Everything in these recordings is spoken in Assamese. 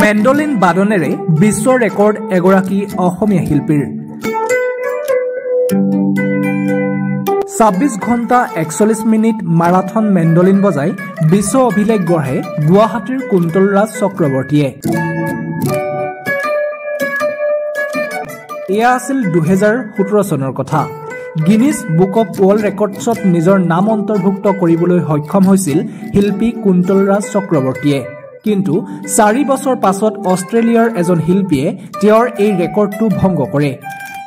মেণ্ডলিন বাদনেৰে বিশ্ব ৰেকৰ্ড এগৰাকী অসমীয়া শিল্পীৰ ২৬ ঘণ্টা ৪১ মিনিট মাৰাথন মেণ্ডলিন বজাই বিশ্ব অভিলেখ গঢ়ে গুৱাহাটীৰ কুন্তল ৰাজ চক্ৰৱৰ্তীয়ে। এয়া আছিল ২০১৭ চনৰ কথা। গিনিজ বুক অৱ ৱৰ্ল্ড ৰেকৰ্ডছত নিজৰ নাম অন্তৰ্ভুক্ত কৰিবলৈ সক্ষম হৈছিল শিল্পী কুন্তল ৰাজ চক্ৰৱৰ্তীয়ে। কিন্তু ৪ বছৰ পাছত অষ্ট্ৰেলিয়াৰ এজন শিল্পীয়ে তেওঁৰ এই ৰেকৰ্ডটো ভংগ কৰে।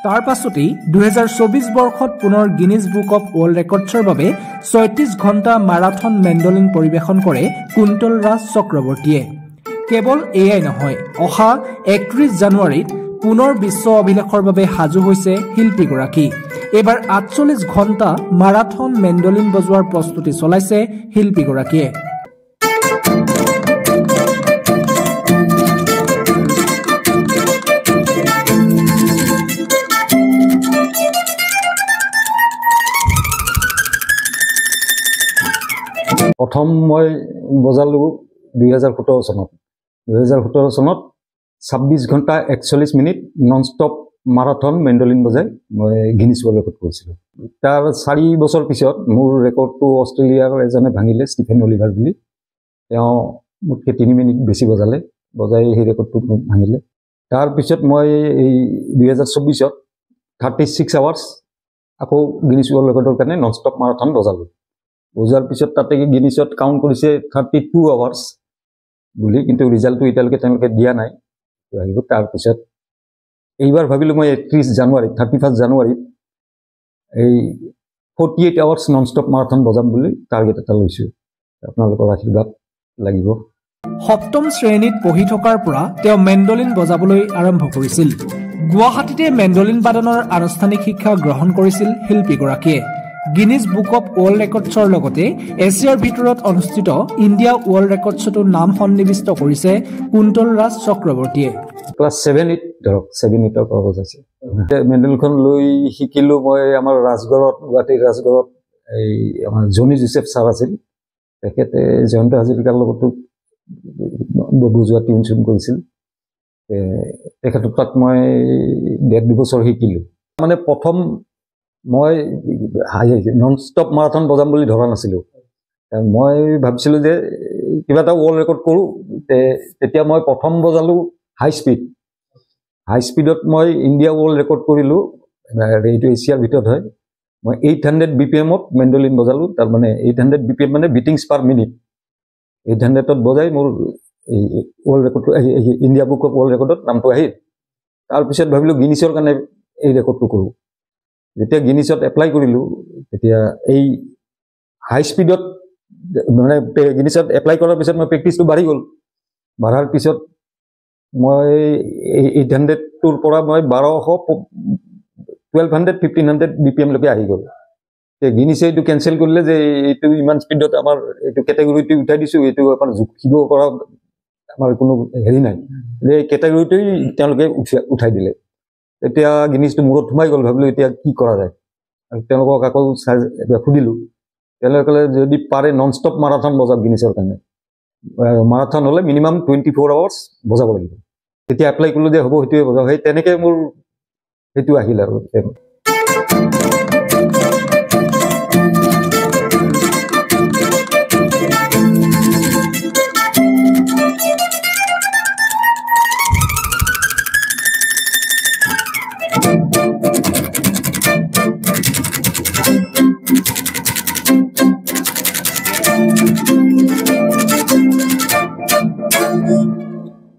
তাৰ পাছতেই ২০২৪ বৰ্ষত পুনৰ গিনিজ বুক অৱ ৱৰ্ল্ড ৰেকৰ্ডছৰ বাবে ৩৬ ঘণ্টা মাৰাথন মেণ্ডলিন পৰিৱেশন কৰে কুন্তল ৰাজ চক্ৰৱৰ্তীয়ে। কেৱল এয়াই নহয়, অহা ৩১ জানুৱাৰীত পুনৰ বিশ্ব অভিলেখৰ বাবে সাজু হৈছে শিল্পীগৰাকী। এইবাৰ ৪৮ ঘণ্টা মাৰাথন মেণ্ডলিন বজোৱাৰ প্ৰস্তুতি চলাইছে শিল্পীগৰাকীয়ে। প্ৰথম মই বজালোঁ ২০১৭ চনত। ২০১৭ চনত ২৬ ঘণ্টা ৪১ minute non stop marathon mandolin বজাই মই গিনিজ ৱৰ্ল্ড ৰেকৰ্ড কৰিছিলোঁ। তাৰ ৪ বছৰ পিছত মোৰ ৰেকৰ্ডটো অষ্ট্ৰেলিয়াৰ এজনে ভাঙিলে, ষ্টিফেন অলিভাৰ বুলি। তেওঁ মোতকৈ ৩ মিনিট বেছি বজাই সেই ৰেকৰ্ডটো ভাঙিলে। তাৰপিছত মই এই ২০২৪ত 36 আৱাৰ্ছ আকৌ গিনিজ ৱৰ্ল্ড ৰেকৰ্ডৰ কাৰণে নন ষ্টপ মাৰাথন বজাৰ পিছত তাতে গিনিজত কাউণ্ট কৰিছে 32 আৱাৰ্ছ বুলি, কিন্তু ৰিজাল্টটো এতিয়ালৈকে তেওঁলোকে দিয়া নাই। আহিব তাৰপিছত এইবাৰ ভাবিলোঁ মই 31 জানুৱাৰীত এই 48 আৱাৰ্ছ নন ষ্টপ মাৰাথন বজাম বুলি টাৰ্গেট এটা লৈছোঁ। আপোনালোকৰ আশীৰ্বাদ লাগিব। সপ্তম শ্ৰেণীত পঢ়ি থকাৰ পৰা তেওঁ মেণ্ডলিন বজাবলৈ আৰম্ভ কৰিছিল। গুৱাহাটীতে মেণ্ডলিন বাদনৰ আনুষ্ঠানিক শিক্ষা গ্ৰহণ কৰিছিল শিল্পীগৰাকীয়ে। গিনিজ বুক অৱ ৱৰ্ল্ড ৰেকৰ্ডছৰ লগতে এছিয়াৰ ভিতৰত অনুষ্ঠিত ইণ্ডিয়া ৱৰ্ল্ড ৰেকৰ্ডছতো নাম সন্নিৱিষ্ট কৰিছে কুন্তল ৰাজ চক্ৰৱৰ্তীয়ে। ক্লাছ 7-8 ধৰক 7-8ৰ পৰা বজাইছে। মেণ্ডেলখন লৈ শিকিলোঁ মই আমাৰ ৰাজগড়ত, গুৱাহাটীৰ ৰাজগড়ত। এই আমাৰ জনি জোচেফ ছাৰ আছিল, তেখেতে জয়ন্ত হাজৰিকাৰ লগতো বজোৱা টিউন চিউন কৰিছিল। তেখেতৰ তাত মই ১.৫-২ বছৰ শিকিলোঁ। মানে প্ৰথম মই নন ষ্টপ মাৰাথন বজাম বুলি ধৰা নাছিলোঁ। মই ভাবিছিলোঁ যে কিবা এটা ৱৰ্ল্ড ৰেকৰ্ড কৰোঁ। তেতিয়া মই প্ৰথম বজালোঁ হাই স্পীডত মই ইণ্ডিয়া ৱৰ্ল্ড ৰেকৰ্ড কৰিলোঁ। এইটো এছিয়াৰ ভিতৰত হয়। মই 800 BPM-ত মেণ্ডলিন বজালোঁ। তাৰমানে 800 BPM মানে বিটিংছ পাৰ মিনিট। 800ত বজাই মোৰ এই ৱৰ্ল্ড ৰেকৰ্ডটো ইণ্ডিয়া বুক অফ ৱৰ্ল্ড ৰেকৰ্ডত নামটো আহিল। তাৰপিছত ভাবিলোঁ গিনিজৰ কাৰণে এই ৰেকৰ্ডটো কৰোঁ। যেতিয়া গিনিজত এপ্লাই কৰিলোঁ, তেতিয়া এই হাই স্পীডত মানে গিনিজত এপ্লাই কৰাৰ পিছত মই প্ৰেক্টিছটো বাঢ়ি গ'ল। বাঢ়াৰ পিছত মই 800টোৰ পৰা মই 1200-1500 BPM-লৈকে আহি গ'ল। গিনিজে এইটো কেঞ্চেল কৰিলে যে এইটো ইমান স্পীডত আমাৰ এইটো কেটেগৰীটো উঠাই দিছোঁ, এইটো আমাৰ জুখিব পৰা আমাৰ কোনো হেৰি নাই, যে এই কেটেগৰীটোৱেই তেওঁলোকে উঠাই দিলে। এতিয়া গিনিজটো মূৰত সোমাই গ'ল। ভাবিলোঁ এতিয়া কি কৰা যায়। আৰু তেওঁলোকক আকৌ সুধিলোঁ। তেওঁলোকে ক'লে যদি পাৰে নন ষ্টপ মাৰাথন বজাওক গিনিজৰ কাৰণে। মাৰাথন হ'লে মিনিমাম 24 আৱাৰ্ছ বজাব লাগিব। তেতিয়া এপ্লাই কৰিলোঁ যে হ'ব, সেইটোৱে বজাওক। সেই তেনেকৈ মোৰ সেইটো আহিল আৰু।